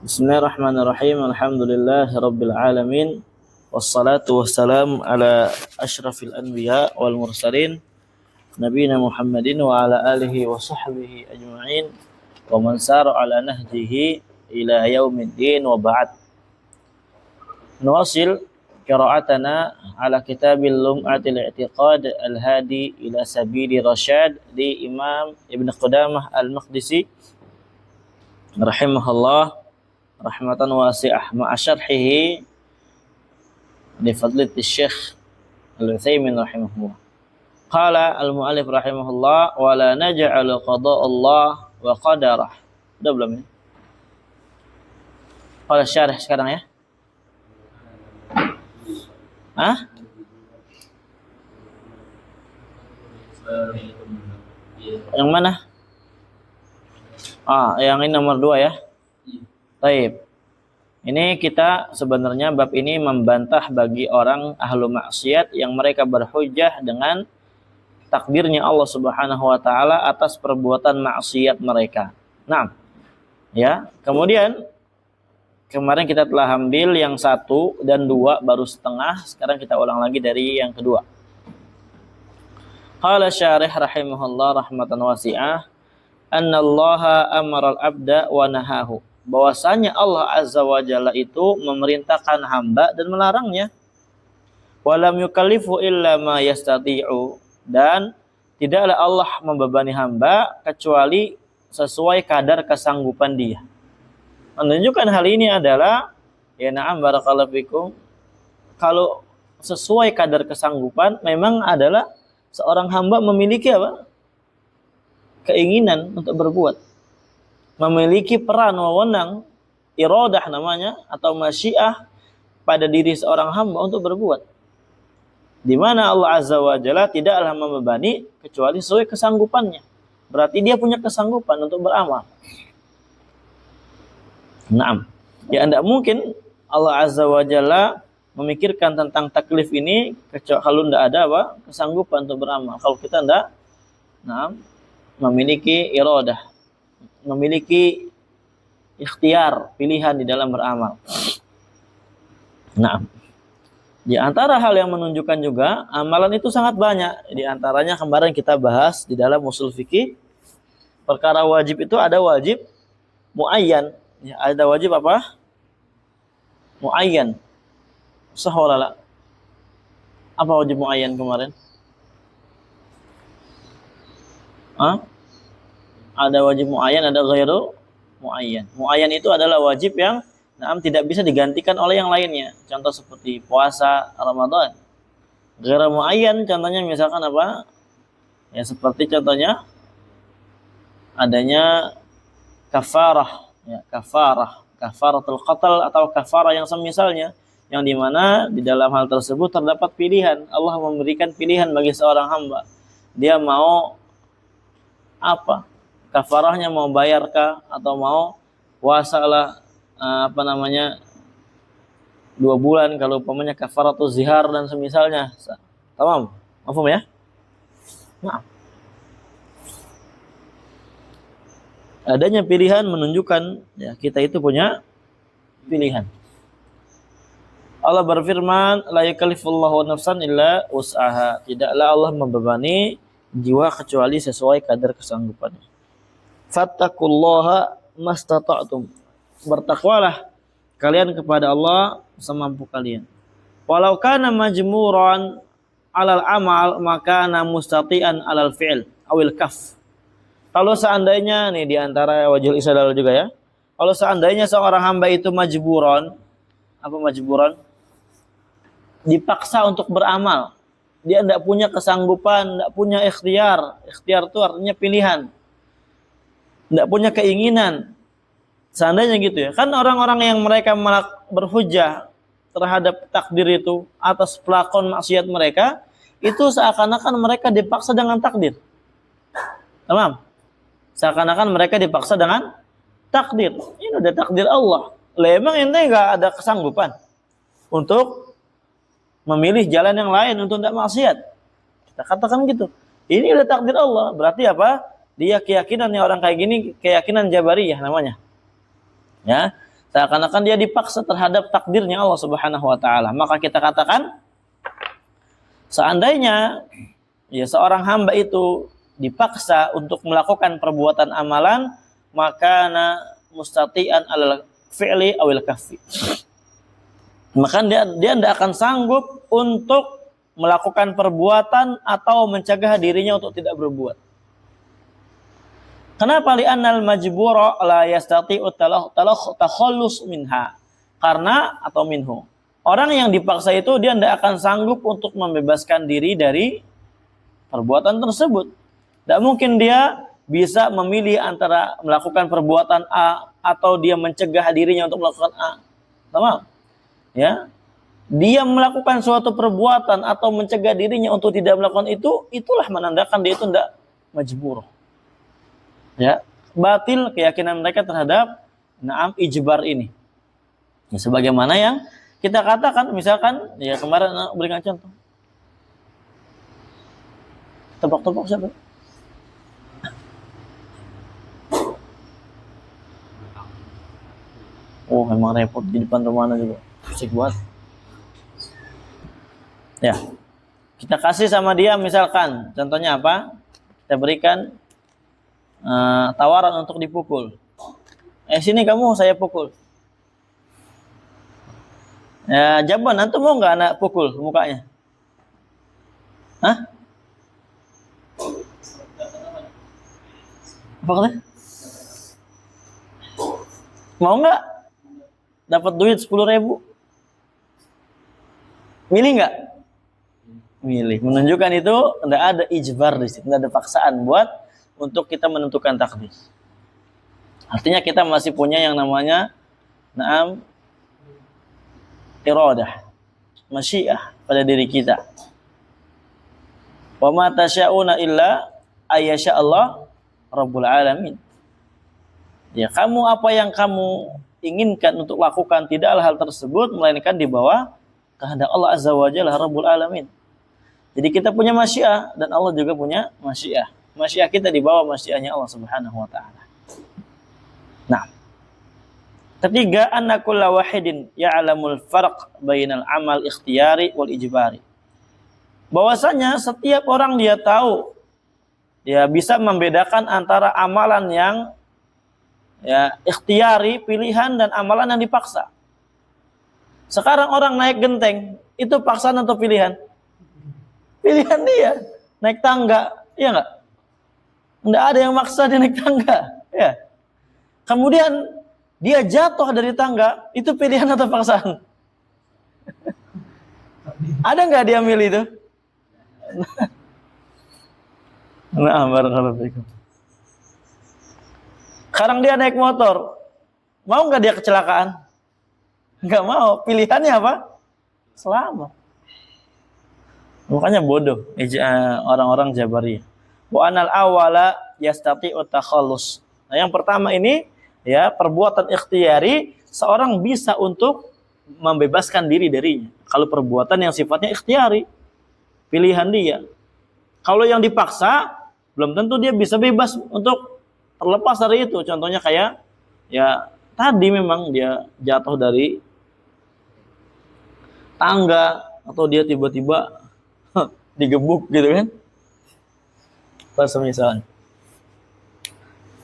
Bismillahirrahmanirrahim. Alhamdulillahirabbil alamin. Wassalatu wassalamu ala asyrafil anbiya wal mursalin nabiyina Muhammadin wa ala alihi wa sahbihi ajma'in wa man sara ala nahjihi ila yaumiddin wa ba'd. Nuwasil qira'atana ala kitabil lum'atil i'tiqad al-hadi ila sabili rasyad di Imam Ibn Qudamah al-Maqdisi rahimahullah rahmatan wasi'ah ma'a syarhihi li fadlati Syekh Al-Utsaimin rahimahullah. Qala al-mu'allif rahimahullah wa la naj'alu qada' Allah wa qadarah. Udah belum ya? Qala syarih sekarang ya? Hah? Yang mana? Yang ini nomor 2 ya? Baik. Ini kita sebenarnya bab ini membantah bagi orang ahlu maksiat yang mereka berhujjah dengan takdirnya Allah Subhanahu wa taala atas perbuatan maksiat mereka. Nah, ya. Kemudian kemarin kita telah ambil yang 1 dan 2 baru setengah, sekarang kita ulang lagi dari yang kedua. Qala syarih rahimahullah rahmatan wasi'ah, annallaha amara al-abda wa nahahu. Bahwasanya Allah Azza wa Jalla itu memerintahkan hamba dan melarangnya. Walam yukallifu illa ma yastati'u, dan tidaklah Allah membebani hamba kecuali sesuai kadar kesanggupan dia. Menunjukkan hal ini adalah ya na'am barakallahu fikum, kalau sesuai kadar kesanggupan memang adalah seorang hamba memiliki apa? Keinginan untuk berbuat. Memiliki peran wewenang, iradah namanya, atau masyiah pada diri seorang hamba untuk berbuat. Di mana Allah Azza wa Jalla tidaklah membebani kecuali sesuai kesanggupannya. Berarti dia punya kesanggupan untuk beramal. Naam. Ya tidak mungkin Allah Azza wa Jalla memikirkan tentang taklif ini kalau tidak ada apa? Kesanggupan untuk beramal. Kalau kita tidak memiliki iradah, memiliki ikhtiar, pilihan di dalam beramal. Nah, di antara hal yang menunjukkan juga amalan itu sangat banyak. Di antaranya kemarin kita bahas di dalam usul fikih, perkara wajib itu ada wajib muayyan. Ya, ada wajib apa? Muayyan. Saholala. Apa wajib muayyan kemarin? Ada wajib muayyan, ada ghairu muayyan. Muayyan itu adalah wajib yang tidak bisa digantikan oleh yang lainnya. Contoh seperti puasa Ramadan. Ghairu muayyan contohnya misalkan apa? Ya seperti contohnya adanya kafarah, ya kafaratul qatl atau kafarah yang semisalnya, yang dimana di dalam hal tersebut terdapat pilihan. Allah memberikan pilihan bagi seorang hamba. Dia mau apa? Kafarahnya mau bayarkah atau mau puasalah 2 bulan kalau umpamanya kafaratul zihar dan semisalnya. Tamam? Mafhum ya? Nah. Adanya pilihan menunjukkan ya kita itu punya pilihan. Allah berfirman, la yakallifullahu nafsan illa wus'aha. Tidaklah Allah membebani jiwa kecuali sesuai kadar kesanggupannya. Fattaqullaha mastata'tum. Bertakwalah kalian kepada Allah semampu kalian. Walau kana majmuran 'alal amal maka mustati'an 'alal fi'l awil kaf. Kalau seandainya nih di antara wajhul istidlal juga ya. Kalau seandainya seorang hamba itu majburan, apa majburan? Dipaksa untuk beramal. Dia tidak punya kesanggupan, tidak punya ikhtiar. Ikhtiar itu artinya pilihan. Tidak punya keinginan. Seandainya gitu ya. Kan orang-orang yang mereka berhujjah terhadap takdir itu atas pelakon maksiat mereka, itu seakan-akan mereka dipaksa dengan takdir. Tamam? Seakan-akan mereka dipaksa dengan takdir. Ini udah takdir Allah. Emang ente enggak ada kesanggupan untuk memilih jalan yang lain untuk tidak maksiat. Kita katakan gitu. Ini udah takdir Allah. Berarti apa? Dia keyakinannya orang kayak gini, keyakinan Jabariyah namanya. Ya. Seakan-akan dia dipaksa terhadap takdirnya Allah Subhanahu wa taala. Maka kita katakan seandainya ya seorang hamba itu dipaksa untuk melakukan perbuatan amalan, maka mustati'an alal fi'li awil kafi. Maka dia tidak akan sanggup untuk melakukan perbuatan atau mencegah dirinya untuk tidak berbuat. Kenapa? Li'annal majbura la yastati'u takhallus minha. Karena atau minhu. Orang yang dipaksa itu dia tidak akan sanggup untuk membebaskan diri dari perbuatan tersebut. Tidak mungkin dia bisa memilih antara melakukan perbuatan A atau dia mencegah dirinya untuk melakukan A. Sama? Ya. Dia melakukan suatu perbuatan atau mencegah dirinya untuk tidak melakukan itu, itulah menandakan dia itu tidak majbur. Ya, batil keyakinan mereka terhadap ijbar ini. Ya, sebagaimana yang kita katakan, misalkan ya kemarin berikan contoh. Tebak-tebak siapa? Oh, memang repot di depan rumahnya juga. Pusing banget. Ya. Kita kasih sama dia misalkan, contohnya apa? Kita berikan tawaran untuk dipukul. Sini kamu, saya pukul. Ya, jawaban, antum mau nggak anak pukul mukanya? Hah? Apa katanya? Mau nggak? Dapat duit 10.000? Milih nggak? Milih. Menunjukkan itu tidak ada ijbar di situ, tidak ada paksaan buat untuk kita menentukan takdir. Artinya kita masih punya yang namanya iradah, masyiah pada diri kita. Wa ma tasyauna illa ayyasha Allah Rabbul Alamin. Ya, kamu apa yang kamu inginkan untuk lakukan tidaklah hal tersebut melainkan di bawah kehendak Allah Azza wa Jalla Rabbul Alamin. Jadi kita punya masyiah dan Allah juga punya masyiah. Masyiah kita di bawah masyiahnya Allah Subhanahu wa taala. Nah. Ketiga, anna kulla wahidin ya'lamul farq bainal amal ikhtiyari wal ijbari. Bahwasanya setiap orang dia tahu ya bisa membedakan antara amalan yang ya ikhtiyari, pilihan, dan amalan yang dipaksa. Sekarang orang naik genteng, itu paksaan atau pilihan? Pilihan dia. Naik tangga, iya enggak? Nggak ada yang maksa dia naik tangga, ya. Kemudian dia jatuh dari tangga, itu pilihan atau paksaan? Ada nggak dia milih itu? Nah, barakallahu fikum. Sekarang dia naik motor, mau nggak dia kecelakaan? Nggak mau. Pilihannya apa? Selamat. Makanya bodoh orang-orang Jabariyah. Wa anal awala yastati'u takhallus. Nah, yang pertama ini ya, perbuatan ikhtiyari seorang bisa untuk membebaskan diri darinya. Kalau perbuatan yang sifatnya ikhtiyari, pilihan dia. Kalau yang dipaksa, belum tentu dia bisa bebas untuk terlepas dari itu. Contohnya kayak ya tadi memang dia jatuh dari tangga atau dia tiba-tiba digebuk gitu kan. Pas misalnya.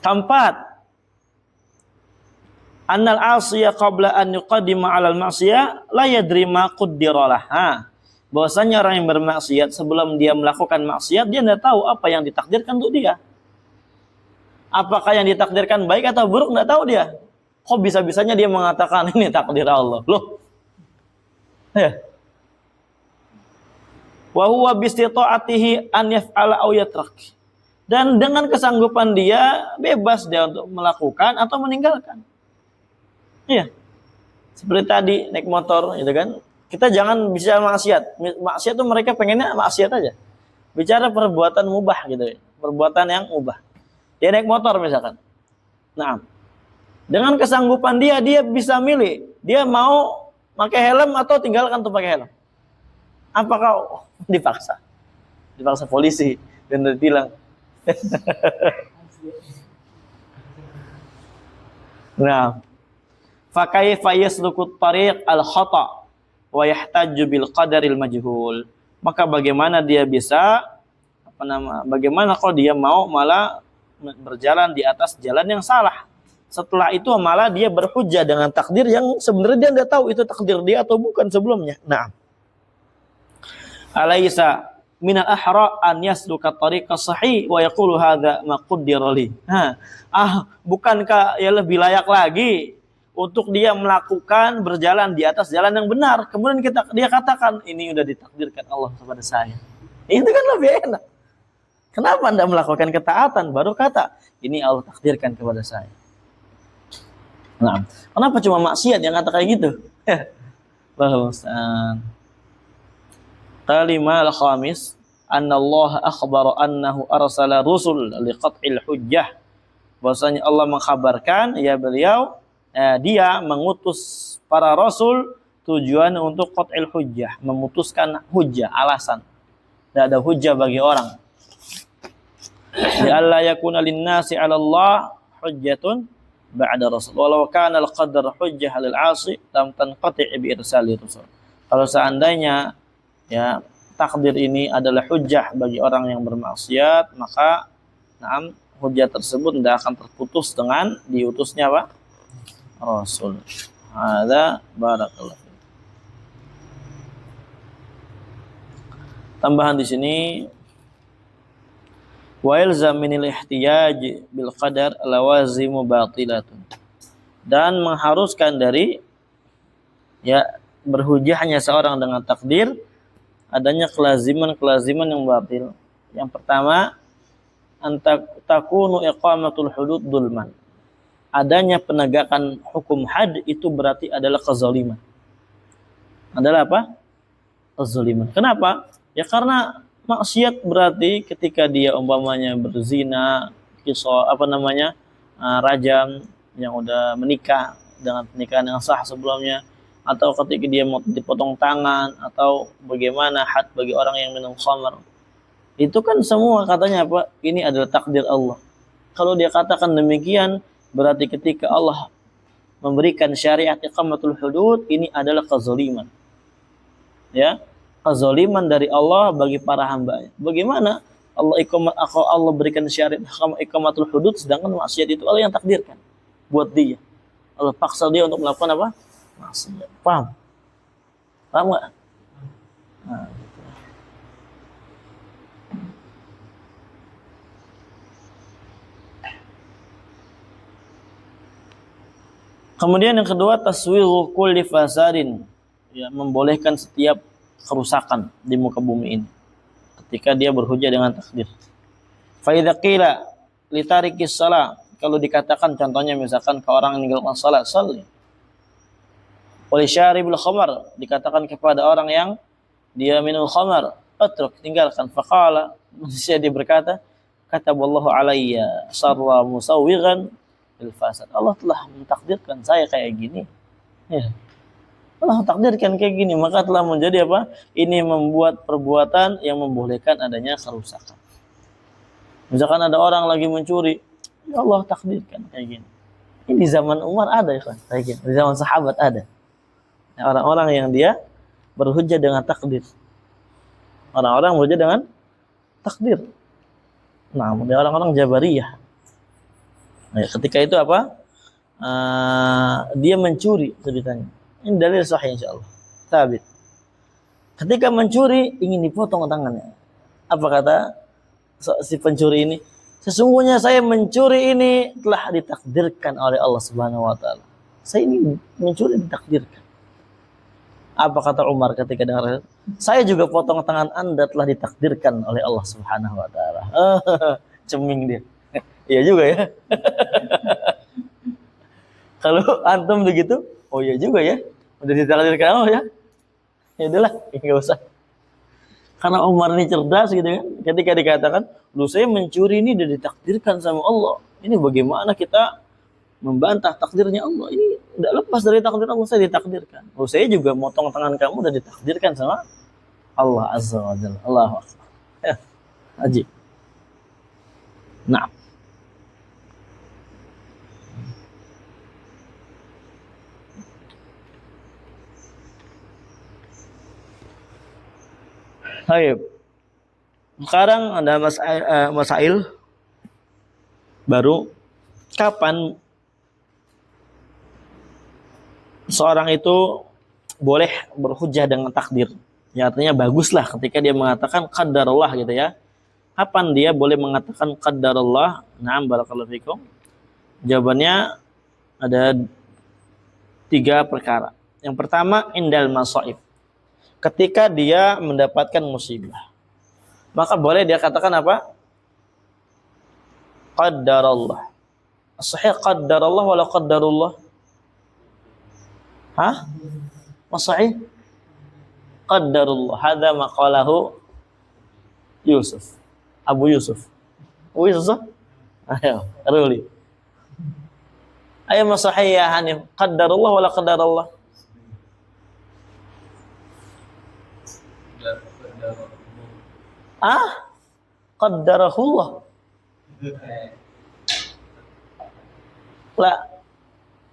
Keempat, annal asiya qabla an yuqaddima 'alal ma'siyah la yadri ma qaddara laha. Bahwasanya orang yang bermaksiat sebelum dia melakukan maksiat dia tidak tahu apa yang ditakdirkan untuk dia. Apakah yang ditakdirkan baik atau buruk tidak tahu dia. Kok bisa-bisanya dia mengatakan ini takdir Allah? Loh. Ya. Wa huwa bi istita'atihi an yaf'ala aw yatrak. Dan dengan kesanggupan dia bebas dia untuk melakukan atau meninggalkan. Iya. Seperti tadi naik motor gitu kan. Kita jangan bicara maksiat. Maksiat itu mereka pengennya maksiat aja. Bicara perbuatan mubah gitu. Perbuatan yang mubah. Dia naik motor misalkan. Nah, dengan kesanggupan dia bisa milih. Dia mau pakai helm atau tinggalkan untuk pakai helm. Apakah dipaksa? Dipaksa polisi dan ditilang. Nah, Fa kaifa yasluku tariq al-khata wa yahtaju bil qadaril majhul. Maka bagaimana dia bisa bagaimana kalau dia mau malah berjalan di atas jalan yang salah. Setelah itu malah dia berhujjah dengan takdir yang sebenarnya dia nggak tahu itu takdir dia atau bukan sebelumnya. Nah, alaysa minal ahra an yasluka tariqa sahih wa yaqulu hadza ma qaddara li. Bukankah ya lebih layak lagi untuk dia melakukan berjalan di atas jalan yang benar, kemudian dia katakan ini udah ditakdirkan Allah kepada saya. Itu kan lebih enak. Kenapa Anda melakukan ketaatan baru kata ini Allah takdirkan kepada saya? Nah, kenapa cuma maksiat yang kata kayak gitu? Kalimah al-khamis, anna Allah akhbara annahu arsala rusul liqat'il hujjah. Bahwasanya Allah mengkhabarkan ya beliau dia mengutus para rasul tujuan untuk qat'il hujjah, memutuskan hujjah, alasan. Tidak ada hujjah bagi orang. Ya alla yakuna lin-nasi 'ala Allah hujjatun ba'da rasul. Walau kana al-qadar hujjah lil 'asi lam tanqati' bi irsali rasul. Kalau seandainya ya takdir ini adalah hujjah bagi orang yang bermaksiat, maka hujjah tersebut tidak akan terputus dengan diutusnya apa? Rasul. Hadza barakallahu. Tambahan di sini wa ilzam minil ihtiyaj bil qadar lawazimu batilatun. Dan mengharuskan dari ya berhujjahnya seorang dengan takdir adanya kelaziman-kelaziman yang batil. Yang pertama, takunu iqamatul hudud dzulman. Adanya penegakan hukum had itu berarti adalah kezaliman. Adalah apa? Kezaliman. Kenapa? Ya karena maksiat berarti ketika dia umpamanya berzina, rajam yang udah menikah dengan pernikahan yang sah sebelumnya, atau ketika dia mau dipotong tangan, atau bagaimana had bagi orang yang minum khamar. Itu kan semua katanya apa? Ini adalah takdir Allah. Kalau dia katakan demikian, berarti ketika Allah memberikan syariat iqamatul hudud, ini adalah kezaliman. Ya, kezaliman dari Allah bagi para hamba-Nya. Bagaimana Allah berikan syariat iqamatul hudud sedangkan maksiat itu Allah yang takdirkan buat dia. Allah paksa dia untuk melakukan apa? Maksiat. Paham? Paham enggak? Nah, gitu. Kemudian yang kedua, taswighu kulli fasadin, ya, membolehkan setiap kerusakan di muka bumi ini ketika dia berhujjah dengan takdir. Fa idza qila li tarikis shalah, kalau dikatakan contohnya misalkan ke orang yang meninggalkan salat, shalli. Wa li syaribul khamar, dikatakan kepada orang yang dia minum khamar, atruk, tinggalkan. Faqala, manusia dia berkata, kataballahu alayya syarra musawwighan bil fasad. Allah telah mentakdirkan saya kayak gini. Ya. Allah takdirkan kayak gini, maka telah menjadi apa? Ini membuat perbuatan yang membolehkan adanya kerusakan. Misalkan ada orang lagi mencuri, ya Allah takdirkan kayak gini. Ini di zaman Umar ada ya kan, kayak gini. Di zaman sahabat ada. Ya, orang-orang yang dia berhujjah dengan takdir. Orang-orang berhujjah dengan takdir. Nah, orang-orang Jabariyah. Nah, ketika itu apa? Dia mencuri ceritanya. Ini dalil sahih insyaallah. Sabit. Ketika mencuri ingin dipotong tangannya. Apa kata si pencuri ini? Sesungguhnya saya mencuri ini telah ditakdirkan oleh Allah Subhanahu wa taala. Saya ini mencuri ditakdirkan. Apa kata Umar ketika dengar? Saya juga potong tangan Anda telah ditakdirkan oleh Allah Subhanahu wa taala. Ceming dia. Iya juga ya. Kalau antum begitu, oh iya juga ya. Udah ditakdirkan Allah ya. Ya udahlah, enggak usah. Karena Umar ini cerdas gitu kan. Ketika dikatakan, "Lu saya mencuri ini udah ditakdirkan sama Allah." Ini bagaimana kita membantah takdirnya Allah? Ini enggak lepas dari takdir Allah, saya ditakdirkan. Oh, saya juga motong tangan kamu udah ditakdirkan sama Allah Azza wa Jalla. Allahu Akbar. Ya, ajib. Nah, Baik. Sekarang ada masail baru. Kapan seorang itu boleh berhujjah dengan takdir? Ya, artinya baguslah ketika dia mengatakan qadarullah gitu ya. Kapan dia boleh mengatakan qadarullah? Na'am, barakallahu fikum. Jawabannya ada 3 perkara. Yang pertama, indal masaib. Ketika dia mendapatkan musibah, maka boleh dia katakan apa? Qadarullah. Sahih qadarullah wala qadarullah? Hah? Sahih? Qadarullah. Hadza maqalahu Yusuf. Abu Yusuf. Abu Yusuf? Ayo, Ruli. Ayo sahih ya Hanif. Qadarullah wala qadarullah? Ah? Qaddarahullah. La.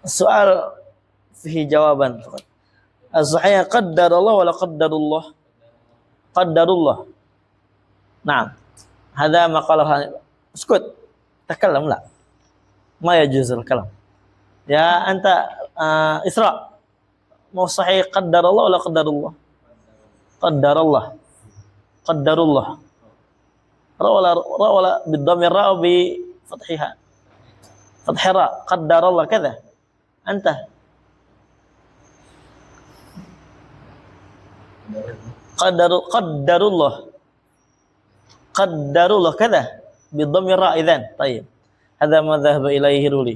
Soal fihi jawaban. As-sahih qaddarullah wala qaddarullah? Qaddarullah. Naam. Hadza maqalah. Uskut. Takallam la. Ma yajuzul kalam. Ya anta Isra. Mau sahih qaddarullah wala qaddarullah? Qaddarullah. Qaddarullah. Rawala bid-dhammir ra bi fathiha. Fathha ra. Qaddarullah kadza. Anta. Qaddarullah. Qaddarullah kadza bid-dhammir ra idzan. Baik. Hadza madhhab ilaihi Ruli.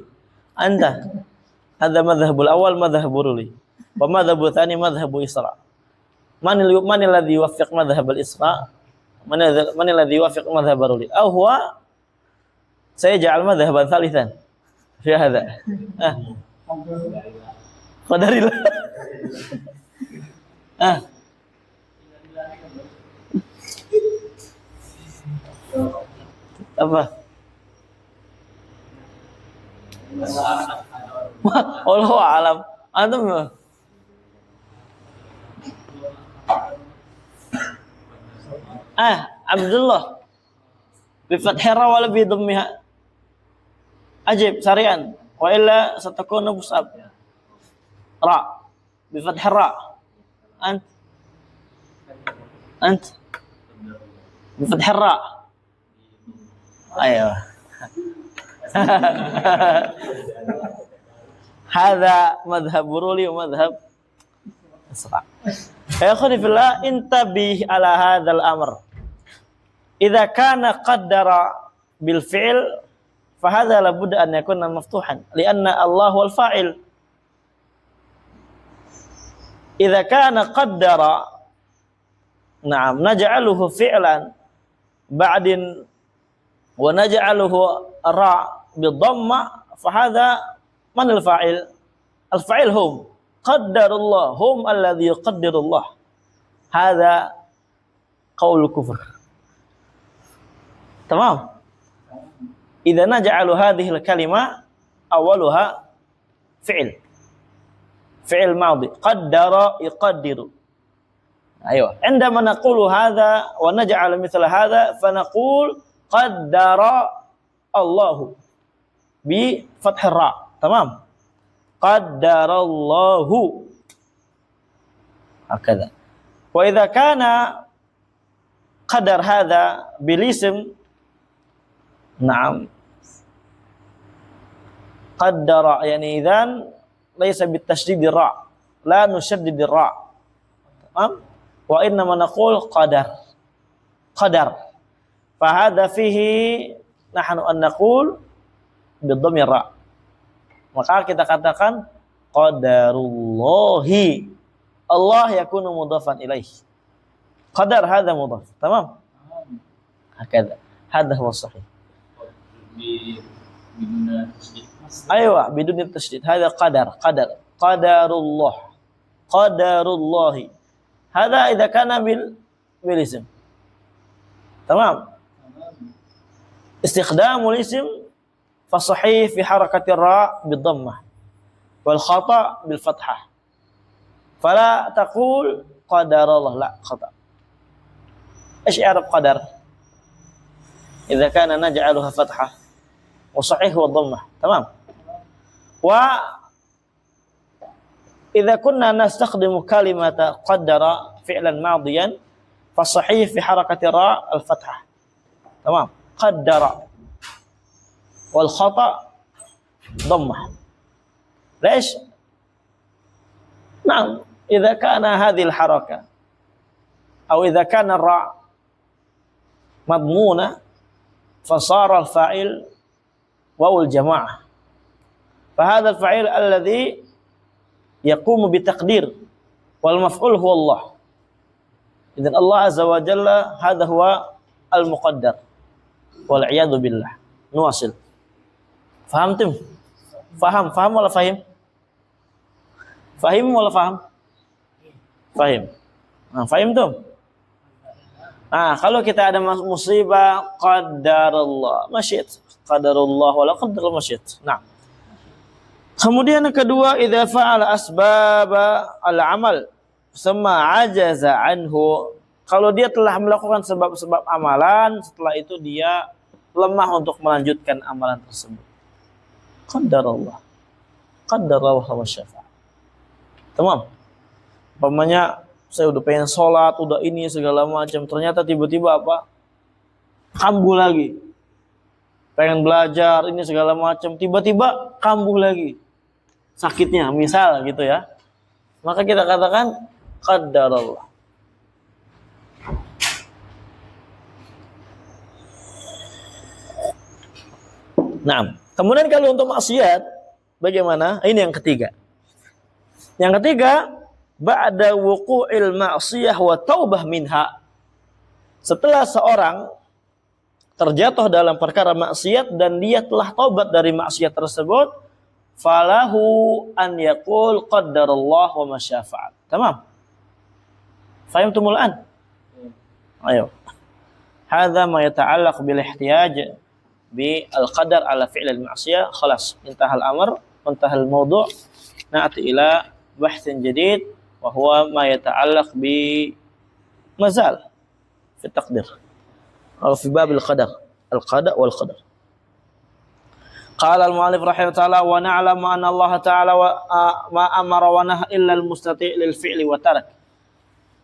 Anta. Hadza madhhabul awal madhhabu Ruli. Wa madhhabu tsani madhhabu Isra. Man alladhi yuwaffiq madhhab al-Isra? Man alladhi yuwaffiq madhhab Ruli? Aw huwa sayaj'al madhhaban thalithan fi hadha. Qadarillah. Apa? Wallahu a'lam. Antum Abdullah bi fathira wala bi dhammiha. Ajib sarian wa illa satakunu musab. Ra bi fathira. Ant bi fathira. Ayo. Hadza madhhab Ruli wa madhhab Isra. Ya akhwani fillah, intabih ala hadzal amr. Idza kana qaddara bil fi'l fa hadza la budda an yakuna maftuhan lianna Allah wal fa'il. Idza kana qaddara na'am naj'aluhu fi'lan ba'din wa naj'aluhu ra bi dhamma fa hadza man al fa'il? Al fa'il hum qaddarullah, hum alladhi yuqaddirullah. Hadza qaul kufr. Tamam? Idza naj'alu hadhihi al-kalima awwaluha fi'l. Fi'l madhi. Qaddara yuqaddiru. Ayo, عندما نقول هذا ونجعل مثل هذا فنقول qaddara Allah bi fathir ra. Tamam? Qaddarallahu hakadha. Wa idza kana qadar hadha bil ism na'am qaddara yani idzan laysa bit tasydid ra, la nushaddid ra. Tamam? Wa inna ma naqul qadar fa hadha fihi nahnu an naqul bid dhammir ra. Maka kita katakan qadarullahi. Allah yakunu mudhafan ilaih. Qadar hadha mudhaf. Tamam? Hakadha. Hadha huwa sahih. Aywa, bidun tasydid. Hadha qadar. Qadarullah. Qadarullahi. Hadha idza kana bil ism. Tamam? Istikhdamul ism فصحيح في حركة الراء بالضمة والخطأ بالفتحة فلا تقول قدر الله لا خطأ ايش اعراب قدر اذا كان نجعلها فتحه وصحيح هو الضمه تمام. وإذا كنا نستخدم كلمة قدر فعلا ماضيا فالصحيح في حركة الراء الفتحة تمام قدر والخطأ ضمة. ليش؟ نعم إذا كان هذه الحركة أو إذا كان الراء مضمونة فصار الفاعل واو الجماعة فهذا الفاعل الذي يقوم بتقدير والمفعول هو الله. إذن الله عز وجل هذا هو المقدر والعياذ بالله. نواصل. فهمتم؟ فهم ولا fahim? Fahim wala faham? Fahim. Nah, fahim tuh. Nah, kalau kita ada musibah qadarullah masyid. Qadarullah wala qadar masyid. Nah. Kemudian yang kedua, idza fa'ala asbab al-amal thumma ajaza anhu. Kalau dia telah melakukan sebab-sebab amalan, setelah itu dia lemah untuk melanjutkan amalan tersebut. Qadarullah. Qadarullah wa syafa'. Tamam. Umpamanya saya udah pengen sholat, udah ini segala macam, ternyata tiba-tiba apa? Kambuh lagi. Pengen belajar ini segala macam, tiba-tiba kambuh lagi. Sakitnya misal gitu ya, maka kita katakan qadarullah. Nah, kemudian kalau untuk maksiat bagaimana? Ini yang ketiga. Yang ketiga, ba'da wuqu'il ma'siyah wa taubah minha. Setelah seorang terjatuh dalam perkara maksiat dan dia telah taubat dari maksiat tersebut, falahu an yaqul qaddarallah wa ma syafa'at. Tamam? Fahimtum al-an? Ayo. Hadha ma yata'allaq bil ihtiyaj bi al-qadar ala fi'l al-ma'siyah. Khalas, intaha al-amr, intaha al-mawdu'. Na'ti ila bahth jadid wa huwa ma yata'allaq bi mazal fi taqdir. Atau fi bab al-qadar, al-qada wal qadar. Qala al-mu'allif rahimahullah ta'ala wa na'lamu anna Allah ta'ala ma amara wa naha illa al-mustati' lil fi'li wa tarak.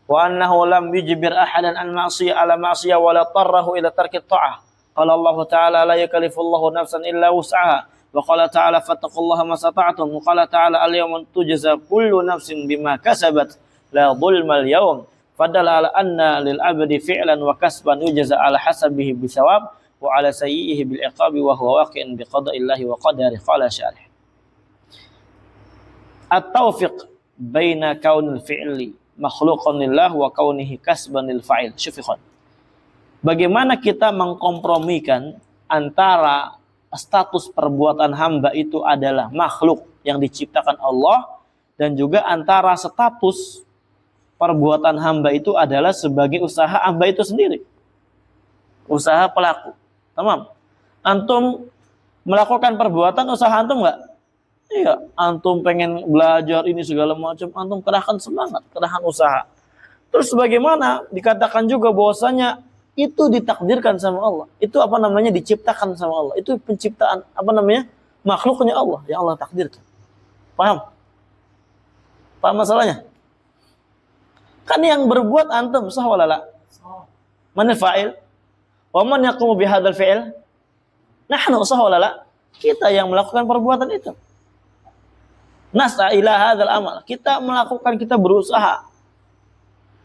Wa annahu lam yujbir ahadan an ma'siyah ala ma'siyah wa la tarrahu ila tarki ta'ah. Qala Allah ta'ala la yukallifu Allahu nafsan illa wus'aha. Wa qala ta'ala fattaqullaha masata'tum. Wa qala ta'ala al-yawma tujza kullu nafsin bima kasabat la dhulma al-yawm. Fadalla ala anna lil 'abdi fi'lan wa kasban yujza ala hasabihi bisawab wa ala sayyihi bil iqabi wa huwa waqi'un bi qada'illahi wa qadari. Qala syarih at-tawfiq baina kaunil fi'li makhluqan lillah wa kaunihi kasban lil fa'il. Syuf ikhwan, bagaimana kita mengkompromikan antara status perbuatan hamba itu adalah makhluk yang diciptakan Allah dan juga antara status perbuatan hamba itu adalah sebagai usaha hamba itu sendiri, usaha pelaku. Tamam. Antum melakukan perbuatan usaha antum enggak? Iya, antum pengen belajar ini segala macam, antum kerahkan semangat, kerahkan usaha. Terus bagaimana dikatakan juga bahwasanya itu ditakdirkan sama Allah. Itu apa namanya? Diciptakan sama Allah. Itu penciptaan apa namanya? Makhluknya Allah yang Allah takdirkan. Paham? Paham masalahnya? Kan yang berbuat antum sah wala la? Manil fa'il? Wa man yaqumu bihadzal fi'il? Nahnu sah wala la? Kita yang melakukan perbuatan itu. Nas'a ila hadzal amal. Kita melakukan, kita berusaha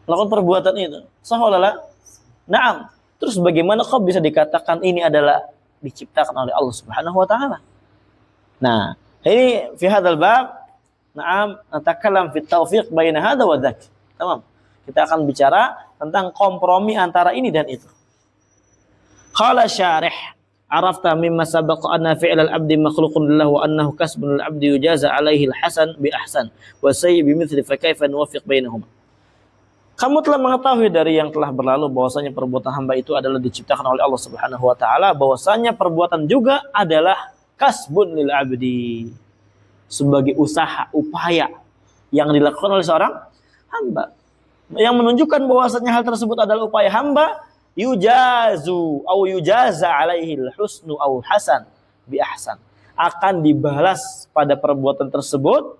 melakukan perbuatan itu. Sah wala la? Naam. Terus bagaimana kok bisa dikatakan ini adalah diciptakan oleh Allah Subhanahu wa taala? Nah, ini fi hadzal bab, na'am, natakallam fi taufiq baina hadza wa dzak. Tamam. Kita akan bicara tentang kompromi antara ini dan itu. Qala syarih, arafta mimma sabaqa anna fi'l al-'abdi makhluqun lillah wa annahu kasbun lil-'abdi yujaza 'alaihi al-hasan bi ahsan wa sayyi bi mithli fa kaifa nuwaffiq bainahuma. Kamu telah mengetahui dari yang telah berlalu bahwasanya perbuatan hamba itu adalah diciptakan oleh Allah Subhanahu wa taala, bahwasanya perbuatan juga adalah kasbun lil-'abdi, sebagai usaha, upaya yang dilakukan oleh seorang hamba. yang menunjukkan bahwasanya hal tersebut adalah upaya hamba, yujazu au yujaza alaihil husnu au hasan bi ahsan, akan dibalas pada perbuatan tersebut,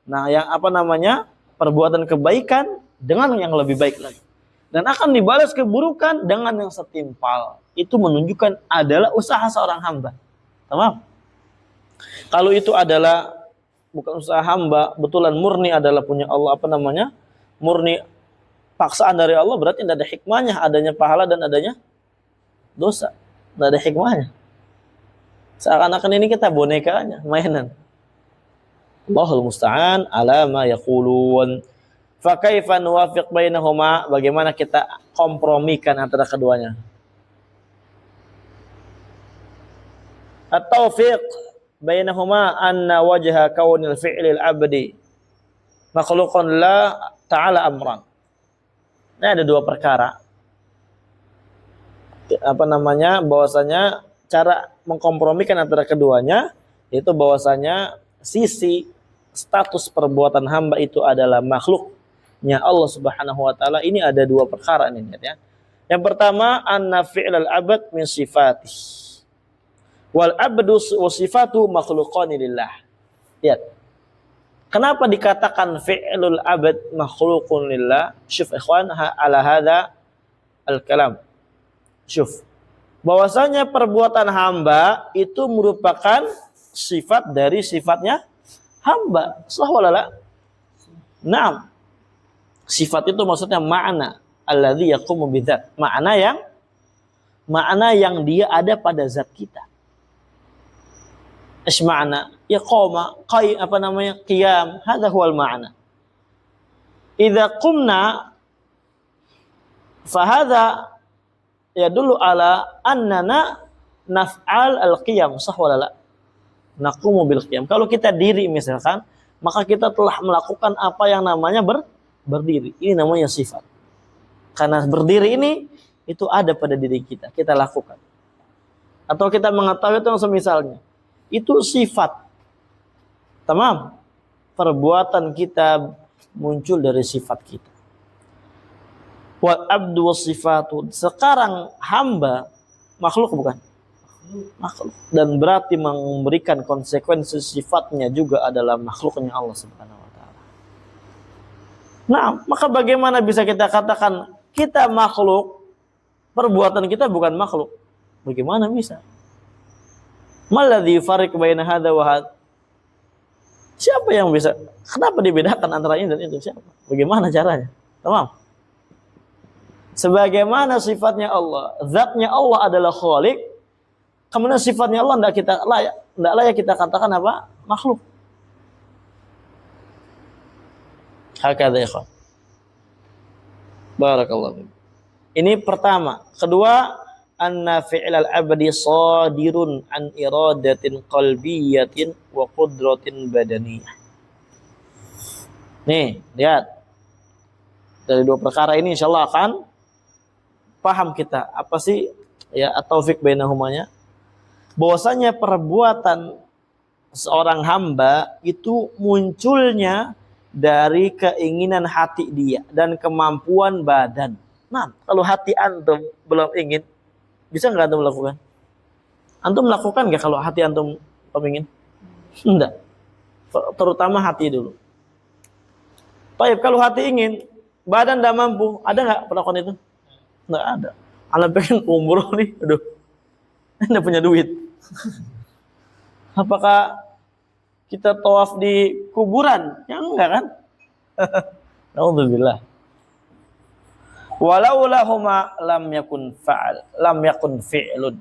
nah yang apa namanya, perbuatan kebaikan dengan yang lebih baik lagi, dan akan dibalas keburukan dengan yang setimpal. Itu menunjukkan adalah usaha seorang hamba. Tamam? Kalau itu adalah bukan usaha hamba, betulan murni adalah punya Allah, apa namanya, murni paksaan dari Allah, berarti tidak ada hikmahnya adanya pahala dan adanya dosa. Tidak ada hikmahnya. Seakan-akan ini kita bonekanya, mainan. Allahul musta'an ala ma yaqulun. Fa kaifa nuwafiq bainahuma? Bagaimana kita kompromikan antara keduanya? At-tawfiq bainahuma anna wajha kaunil fi'lil abdi makhluqan la ta'ala amran. Ini ada dua perkara. Apa namanya? Bahwasanya cara mengkompromikan antara keduanya yaitu bahwasanya sisi status perbuatan hamba itu adalah makhluknya Allah Subhanahu wa taala. Ini ada dua perkara nih ya. Yang pertama, anna fi'lal abad min sifatih. Wal abdu wa sifatu makhluqani lillah. Lihat. Kenapa dikatakan fi'lul abad makhluqun lillah? Syuf ikhwan ala hadza al-kalam. Syuf. Bahwasanya perbuatan hamba itu merupakan sifat dari sifatnya hamba. Sah walala? Naam. Sifat itu maksudnya makna alladzi yaqumu bidzat. Makna yang dia ada pada zat kita. Isma'na yaqama apa namanya, qiyam, hadza huwal ma'na. Idza qumna fa hadza yadullu ala annana naf'al al-qiyam, sah wala la? Naqumu bil qiyam. Kalau kita diri misalkan, maka kita telah melakukan apa yang namanya berdiri. Ini namanya sifat. Karena berdiri ini itu ada pada diri kita, kita lakukan. Atau kita mengetahui itu semisalnya. Itu sifat. Tamam. Perbuatan kita muncul dari sifat kita. Wal abdu was sifatu. Sekarang hamba makhluk bukan? Makhluk. Dan berarti memberikan konsekuensi sifatnya juga adalah makhluknya Allah Subhanahu wa taala. Nah, maka bagaimana bisa kita katakan kita makhluk, perbuatan kita bukan makhluk? Bagaimana bisa? Maladzi fariq baina hadza wa hadza? Siapa yang bisa? Kenapa dibedakan antara ini dan itu? Siapa? Bagaimana caranya? Tamam. Sebagaimana sifatnya Allah, zatnya Allah adalah Khaliq, kemudian sifatnya Allah tidak layak kita katakan apa? Makhluk. Hakadha ya ikhwan. Barakallahu. Ini pertama. Kedua, anna fi'lal abdi sadirun an iradatin qalbiyatin wa qudratin badaniyah. Nih, lihat. Dari dua perkara ini insyaallah akan paham kita apa sih ya at-taufiq bainahumanya. Bahwasanya perbuatan seorang hamba itu munculnya dari keinginan hati dia dan kemampuan badan. Nah, kalau hati antum belum ingin, bisa nggak antum melakukan? Antum melakukan nggak kalau hati antum pengin? Enggak. Terutama hati dulu. Baik, kalau hati ingin, badan tidak mampu, ada nggak perlakuan itu? Nggak ada. Anak pengen umroh nih, aduh, nggak punya duit. Apakah kita tawaf di kuburan? Ya enggak kan? Alhamdulillah. Walau lahuma lam yakun fi'lun.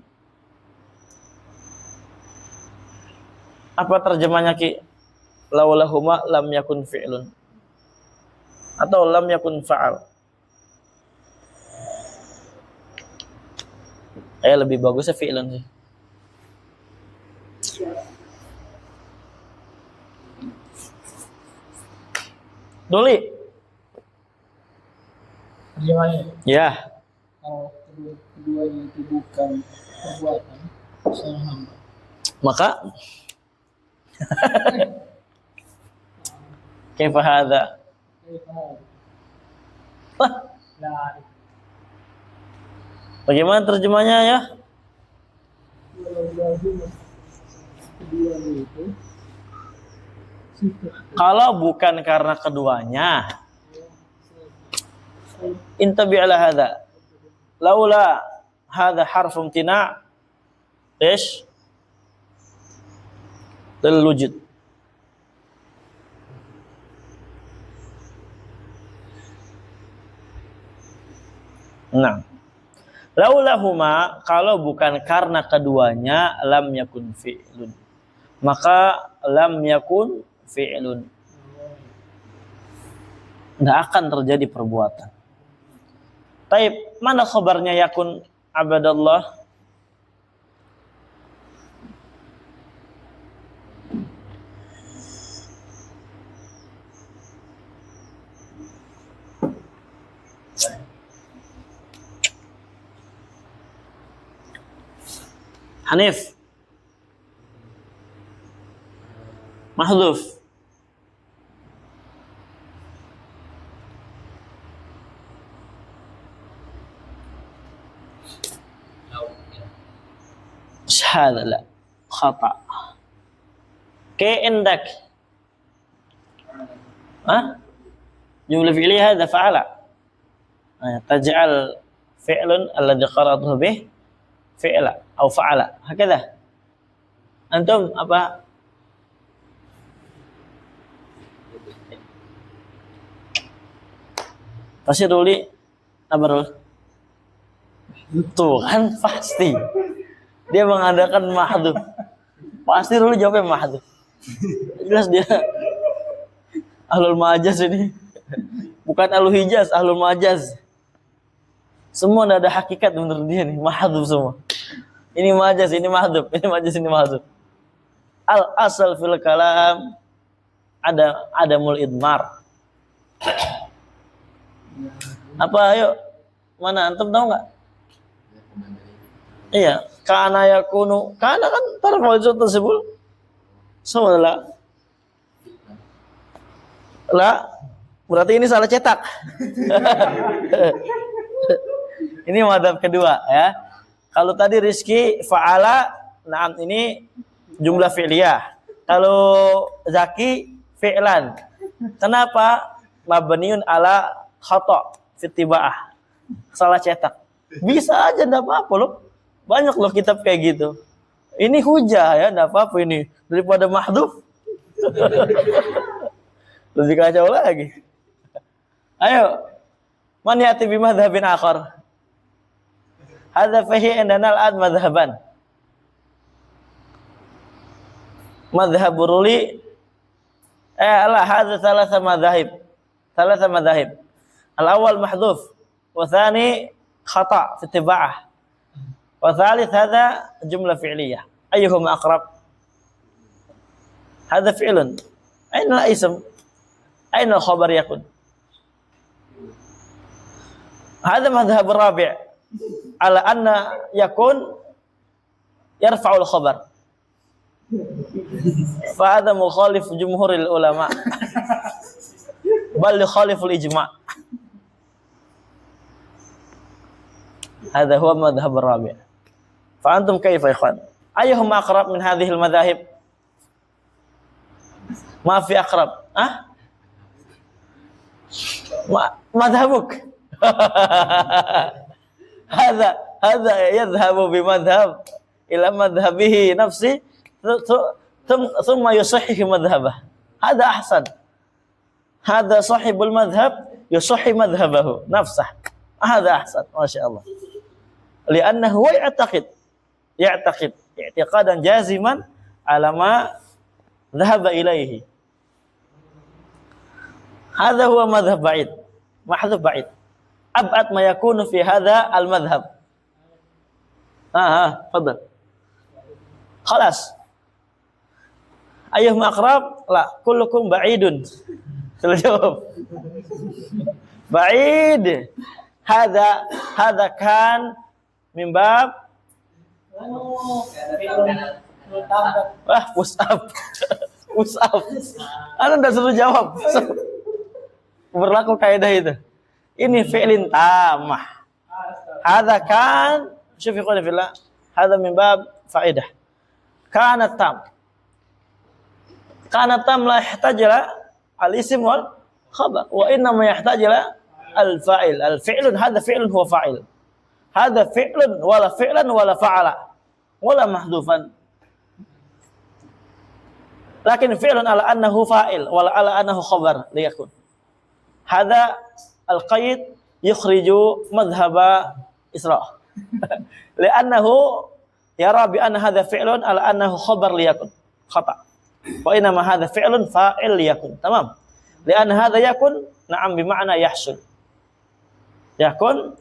Apa terjemahnya Ki? Laulahuma lam yakun fi'lun. Atau lam yakun fa'al. Lebih bagusnya fi'lun sih. Doli. Terjemahnya. Ya. Kalau keduanya itu bukan perbuatan seorang hamba, Maka kaifa hadza? Lari. Bagaimana terjemahnya ya? Keduanya itu sifat. Kalau bukan karena keduanya, intabi ala hadha. Laula hadha harf imtina' ايش؟ للوجود. Nah, laulahuma, kalau bukan karena keduanya, lam yakun fi'lun. Maka lam yakun fi'lun. Nggak akan terjadi perbuatan. Taib, mana khabarnya yakun abadallah? Hanif. Mahdhuf. هذا لا خطأ. كأنك جملة فعلية هذا فعل. تجعل فعل الذي قرأته به فعل أو فعل هكذا. أنتم apa? Pasti Ruli apa Rul? Tuh kan pasti dia mengadakan mahdhuf. Pasti Ruli jawabnya mahdhuf. Jelas dia ahlul majaz ini. Bukan ahlul hijaz, ahlul majaz. Semua tidak ada hakikat menurut dia nih, mahdhuf semua. Ini majaz, ini mahdhuf, ini majaz, ini mahdhuf. Al asal fil kalam ada mul idmar. Apa ayo? Mana antum tahu enggak? Iya, kana yakunu. Kana kan tarfa'u tersebut. Semua la. Berarti ini salah cetak. Ini madhab kedua ya. Kalau tadi Rizki fa'ala, na'am ini jumlah fi'liyah. Kalau Zaki fi'lan. Kenapa? Mabniun ala khata' fitiba'ah. Salah cetak. Bisa aja, enggak apa-apa loh. Banyak loh kitab kayak gitu. Ini hujah ya, enggak apa-apa ini. Daripada mahdhuf. Lebih kacau lagi. Ayo. Man yati bi madhhabin akhar. Hadza fahi indana al-ad madhhaban. Madhhab Ruli hadza thalatha madhahib. Thalatha madhahib. Al-awwal mahdhuf wa thani khata' fi ittiba'ah. Wa thalith hadha jumlah fi'liyah. Ayyuhuma aqrab? Hadha fi'lun. Aina al-ism? Aina al-khabar yakun? Hadha madhhab rabi' ala anna yakun yarfa'ul khabar. Fa hadha mukhalif jumhuril ulama. Bal yukhaliful ijma'. Hadha huwa madhhab rabi'. Fa antum kaifa ikhwan? Ayyuhuma aqrab min hadhihi al-madhahib? Ma fi aqrab? Madhabuk. هذا يذهب بمذهب إلى مذهبه نفسه ثم يصحح مذهبه. هذا أحسن. هذا صاحب المذهب يصحح مذهبه نفسه. هذا أحسن ما شاء الله. لأنه هو يعتقد اعتقادا جازما على ما ذهب إليه. هذا هو مذهب بعيد محذوف بعيد. أبعد ما يكون في هذا المذهب. تفضل. خلاص. أيهما أقرب؟ لا، كلكم بعيد. الجواب بعيد. هذا كان من باب push up. Anda tidak suruh jawab. Berlaku kaidah itu. Ini fi'lin tamah. Hadza kan, syufi ikhwani fillah, hadza min bab faedah. Kana tam. Kana tam la yahtaj ila al-ism wal khabar, wa inna ma yahtaj ila al-fa'il. Al-fi'lun hadza fi'lun huwa fa'il. Hadza fi'lun wala fi'lan wala fa'ala wala mahdhufan. Lakin fi'lun ala annahu fa'il wala ala annahu khabar liyakun. Hadza al-qaid yukhriju madhhaba Isra. Li'annahu yara bi anna hadza fi'lun ala annahu khabar liyakun. Khata. Wa inna ma hadza fi'lun fa'il liyakun. Tamam. Li'anna hadza yakun na'am bi ma'na yahsul. Yakun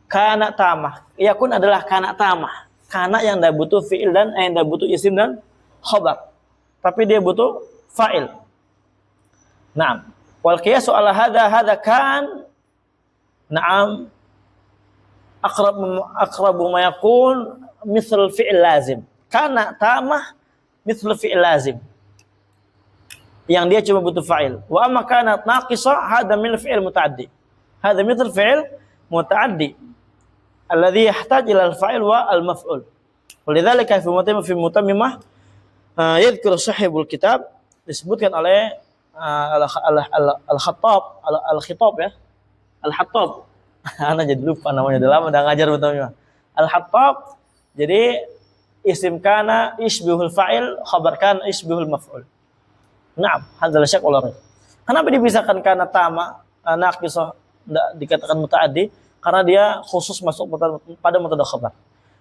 kana tamah. Yakun adalah kana tamah. Kana yang dah butuh fi'il dan yang dah butuh isim dan khabar. Tapi dia butuh fa'il. Naam. Wal qiyasu ala hadza kan na'am aqrabu ma yakun misal fi'il lazim. Kana tamah misal fi'il lazim. Yang dia cuma butuh fa'il. Wa amma kanat naqisa hadza min fi'il muta'addi. Hadza misal fi'il muta'addi alladhi yahtaj ila al-fa'il wa al-maf'ul. Walidzalika fi mutammimah yadhkuru sahibul kitab, disebutkan oleh al-Khattab, al-Khitab ya. Al-Hattab. Ana jadi lupa namanya, udah lama udah ngajar mutammimah. Al-Hattab jadi isim kana isbihul fa'il, khabar kana isbihul maf'ul. Naam, hadzal syak wal raib. Kenapa dipisahkan kana tama naqisah dikatakan mutaaddi? Karena dia khusus masuk pada mubtada khabar.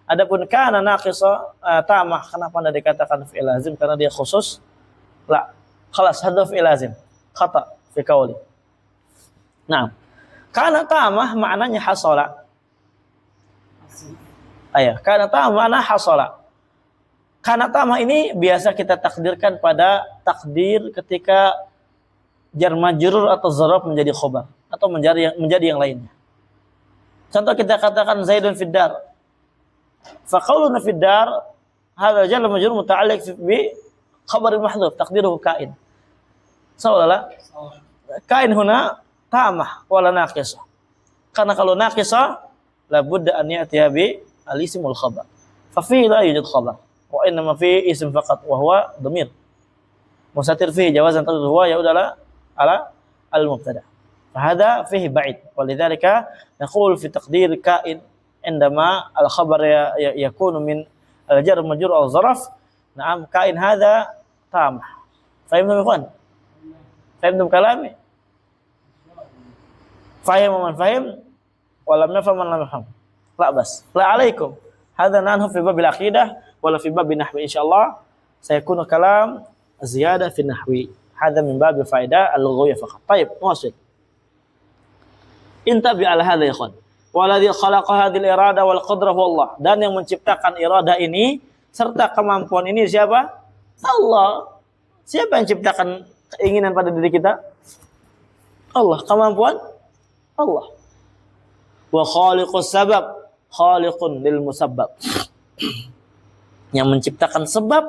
Adapun kana naqisah tamah, kenapa anda dikatakan fi'il lazim? Karena dia khusus. La, khalas hadza fi'il lazim. Khata fi qawli. Nah, kana tamah maknanya hasala. Ayah, kana tamah makna hasala. Kana tamah ini biasa kita takdirkan pada takdir ketika jar majrur atau zaraf menjadi khabar atau menjadi yang lainnya. Contoh kita katakan Zaidun fid dar. Fa qauluna fid dar hadza jar majrur muta'alliq bi khabar mahdhuf taqdiruhu kain. Saudara, kain huna tamah wala naqisah. Karena kalau naqisah la budda an ya'tiya bi al-ism wal khabar. Fa fi la yujad khabar. Wa innama fi ism faqat wa huwa dhamir mustatir fi jawazan tadullu huwa yaudala ala al-mubtada. Fahada fihi ba'id. Walidzalika naqul fi taqdir kain indama al-khabar yakunu min al-jar majrur aw zaraf. Na'am, kain hadha tamah. Fahimtum ikhwan? Fahimtum kalami? Fahim man fahim wa lam yafham man lam yafham. La bas. La alaikum. Hadha nanhu fi babil aqidah wala fi bab nahwi insyaallah sayakunu kalam ziyadah fi nahwi. Hadha min bab faedah al-lughawiyah faqat. Baik, wasil. Intabi ala hadha ya ikhwan. Waladzi khalaqa hadhil irada wal qadrah wallah. Dan yang menciptakan irada ini serta kemampuan ini siapa? Allah. Siapa yang ciptakan keinginan pada diri kita? Allah. Kemampuan? Allah. Wa khaliqus sabab, khaliqun lil musabbab. Yang menciptakan sebab,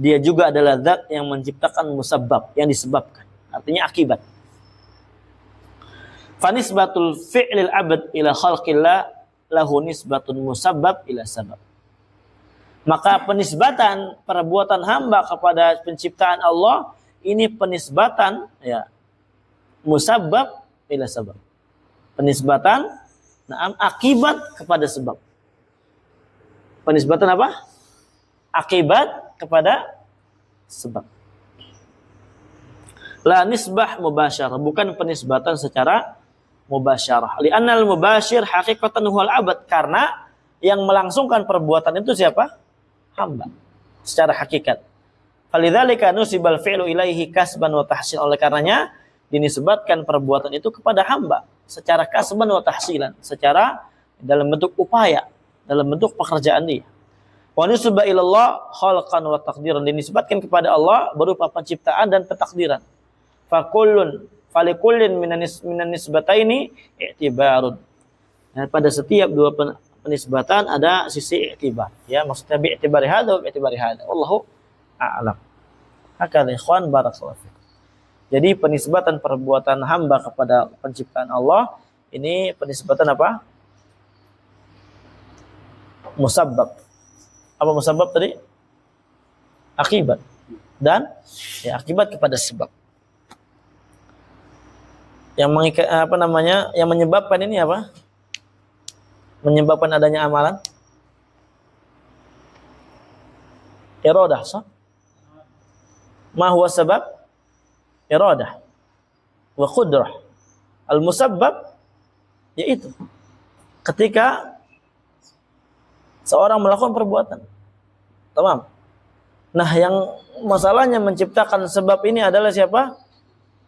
dia juga adalah zat yang menciptakan musabbab, yang disebabkan. Artinya akibat. Fanisbatul fi'lil abad ila khalqillah lahu nisbatun musabbab ila sabab. Maka penisbatan perbuatan hamba kepada penciptaan Allah ini penisbatan ya musabbab ila sabab. Penisbatan akibat kepada sebab. Penisbatan apa? Akibat kepada sebab. La nisbah mubasyarah, bukan penisbatan secara mubasyarah. Li'annal mubashir haqiqatan huwal abad, karena yang melangsungkan perbuatan itu siapa? Hamba. Secara hakikat. Falidzalika nusibal fi'lu ilaihi kasban wa tahsin. Oleh karenanya dinisbatkan perbuatan itu kepada hamba secara kasban wa tahsilan, secara dalam bentuk upaya, dalam bentuk pekerjaan dia. Wa nusba ilallah khalqan wa taqdiran, dinisbatkan kepada Allah berupa penciptaan dan pentakdiran. Falikullin minan nisbataini i'tibarun. Dan pada setiap dua penisbatan ada sisi i'tibar. Ya, maksudnya bi'tibari hadza wa bi'tibari hadza. Wallahu a'lam. Hakadha ikhwan, barakallahu fikum. Jadi penisbatan perbuatan hamba kepada penciptaan Allah ini penisbatan apa? Musabbab. Apa musabbab tadi? Akibat. Dan ya akibat kepada sebab. Yang yang menyebabkan ini apa? Menyebabkan adanya amalan? Iradah, sah? Ma huwa sabab? Iradah wa qudrah. Al-musabbab yaitu ketika seorang melakukan perbuatan. Tamam. Nah, yang masalahnya menciptakan sebab ini adalah siapa?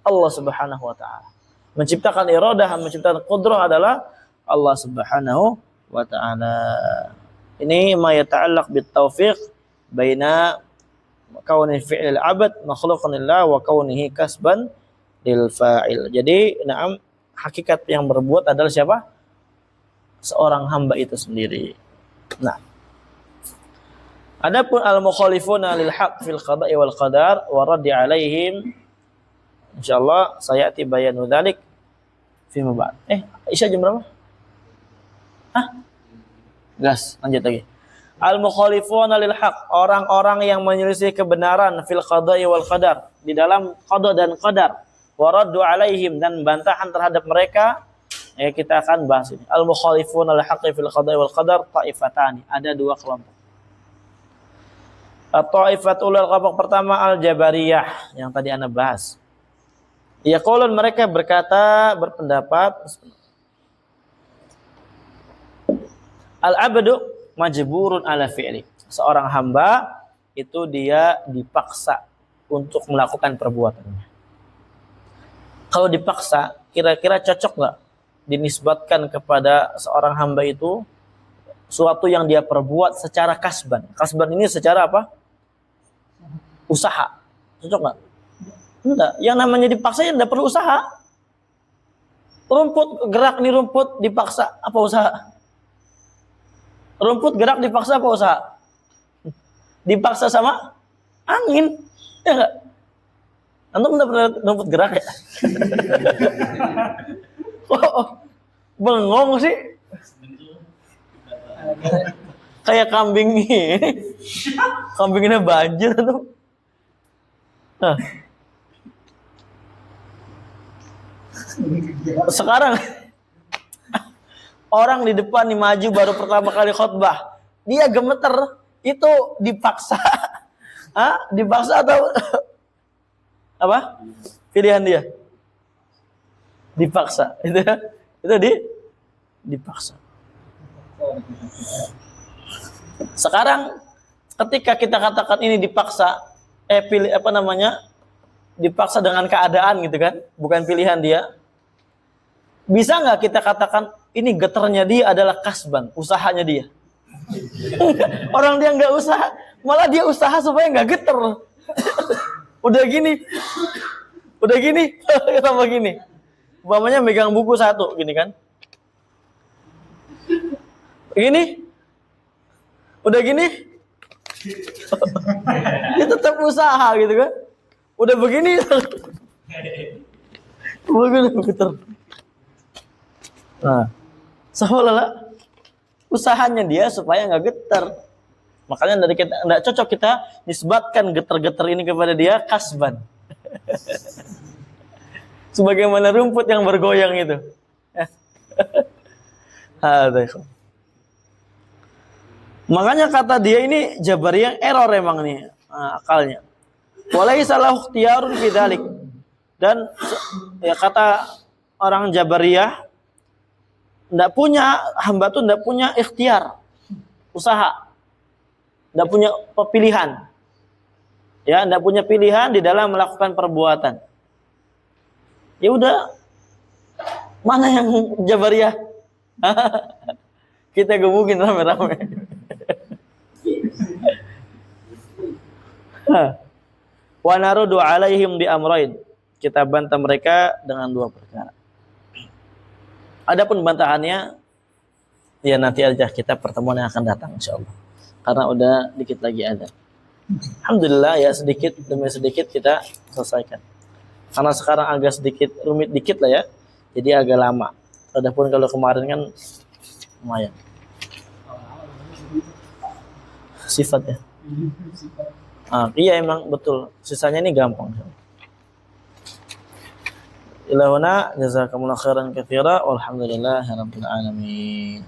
Allah Subhanahu wa taala. Menciptakan iradah, menciptakan qudrah adalah Allah Subhanahu wa taala. Ini ma yata'allaq bit taufiq baina kauni fi'il abad makhluqan lillah wa kaunihi kasban lil fa'il. Jadi, na'am, hakikat yang berbuat adalah siapa? Seorang hamba itu sendiri. Nah, adapun al-mukhalifuna lil haqq fil qada'i wal qadar wa raddi 'alaihim, insyaallah sayati bayanu dzalik fi mabad. Isya jam berapa? Gas, lanjut lagi. Al-mukhalifuna lil haqq, orang-orang yang menyelisih kebenaran fil qada'i wal qadar, di dalam qada dan qadar, wa raddu 'alaihim, dan bantahan terhadap mereka. Kita akan bahas ini. Al-mukhalifuna lil haqq fil qada'i wal qadar ta'ifatani, ada dua kelompok. At-ta'ifatul kelompok pertama al-jabariyah yang tadi Anda bahas. Yaqulun, mereka berpendapat al-abdu majburun ala fi'li. Seorang hamba itu dia dipaksa untuk melakukan perbuatannya. Kalau dipaksa, kira-kira cocok nggak dinisbatkan kepada seorang hamba itu suatu yang dia perbuat secara kasban? Kasban ini secara apa? Usaha. Cocok nggak? Enggak. Yang namanya dipaksa ya tidak perlu usaha. Rumput gerak nih, rumput dipaksa, apa usaha? Rumput gerak dipaksa apa usaha? Dipaksa sama angin, ya enggak? Antum udah pernah rumput gerak ya? Bengong sih. Kayak kambing nih. Kambingnya banjir tuh. Sekarang orang di depan nih maju baru pertama kali khutbah, dia gemeter, itu dipaksa. Dipaksa atau apa? Pilihan dia. Dipaksa. Itu dipaksa. Sekarang ketika kita katakan ini dipaksa, dipaksa dengan keadaan gitu kan, bukan pilihan dia. Bisa nggak kita katakan ini getarnya dia adalah kasban, usahanya dia? Orang dia nggak usaha, malah dia usaha supaya nggak getar. Udah gini, sama gini. Umpamanya megang buku satu, gini kan? Gini, udah gini, dia tetap usaha gitu kan? Udah begini, getar. Nah, seolah-olah usahanya dia supaya nggak getar. Makanya dari kita nggak cocok kita nisbatkan getar-getar ini kepada dia kasban. Sebagaimana rumput yang bergoyang itu. Makanya kata dia ini Jabariyah error emang nih akalnya. Walaysa lahu ikhtiyarun fi dzalik. Dan ya kata orang Jabariyah, hamba tuh enggak punya ikhtiar, usaha. Enggak punya pilihan. Ya, enggak punya pilihan di dalam melakukan perbuatan. Ya udah, mana yang Jabariyah? Kita gebukin rame-rame. Wa narudu alaihim bi amrain. Kita bantah mereka dengan dua perkara. Adapun bantahannya ya nanti aja, kita pertemuan yang akan datang insyaallah. Karena udah dikit lagi ada. Alhamdulillah ya, sedikit demi sedikit kita selesaikan. Karena sekarang agak sedikit rumit dikit lah ya. Jadi agak lama. Adapun kalau kemarin kan lumayan. Sifatnya. Iya emang betul. Sisanya ini gampang. Ilahuna jazakumullah khairan katsira walhamdulillahirabbil alamin.